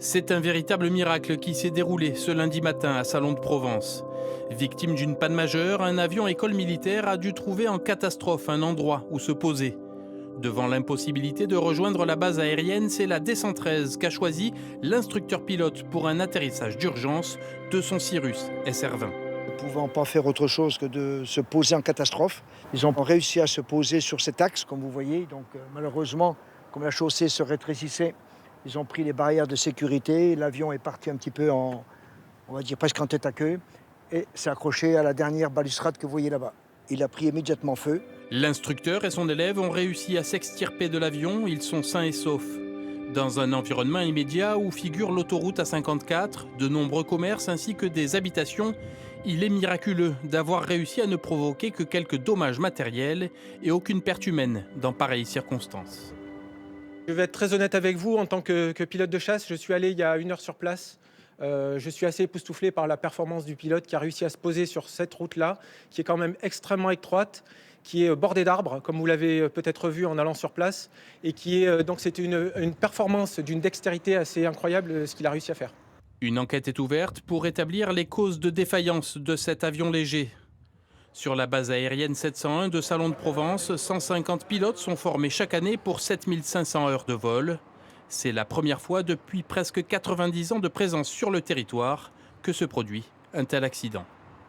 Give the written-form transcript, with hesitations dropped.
C'est un véritable miracle qui s'est déroulé ce lundi matin à Salon de Provence. Victime d'une panne majeure, un avion école militaire a dû trouver en catastrophe un endroit où se poser. Devant l'impossibilité de rejoindre la base aérienne, c'est la D113 qu'a choisi l'instructeur pilote pour un atterrissage d'urgence de son Cirrus SR20. Ne pouvant pas faire autre chose que de se poser en catastrophe. Ils ont réussi à se poser sur cet axe, comme vous voyez. Donc malheureusement, comme la chaussée se rétrécissait, ils ont pris les barrières de sécurité. L'avion est parti un petit peu on va dire presque en tête à queue, et s'est accroché à la dernière balustrade que vous voyez là-bas. Il a pris immédiatement feu. L'instructeur et son élève ont réussi à s'extirper de l'avion, ils sont sains et saufs. Dans un environnement immédiat où figure l'autoroute A54, de nombreux commerces ainsi que des habitations, il est miraculeux d'avoir réussi à ne provoquer que quelques dommages matériels et aucune perte humaine dans pareilles circonstances. Je vais être très honnête avec vous, en tant que pilote de chasse, je suis allé il y a 1 heure sur place. Je suis assez époustouflé par la performance du pilote qui a réussi à se poser sur cette route-là, qui est quand même extrêmement étroite, qui est bordée d'arbres, comme vous l'avez peut-être vu en allant sur place, et qui est donc c'était une performance d'une dextérité assez incroyable ce qu'il a réussi à faire. Une enquête est ouverte pour établir les causes de défaillance de cet avion léger. Sur la base aérienne 701 de Salon de Provence, 150 pilotes sont formés chaque année pour 7500 heures de vol. C'est la première fois depuis presque 90 ans de présence sur le territoire que se produit un tel accident.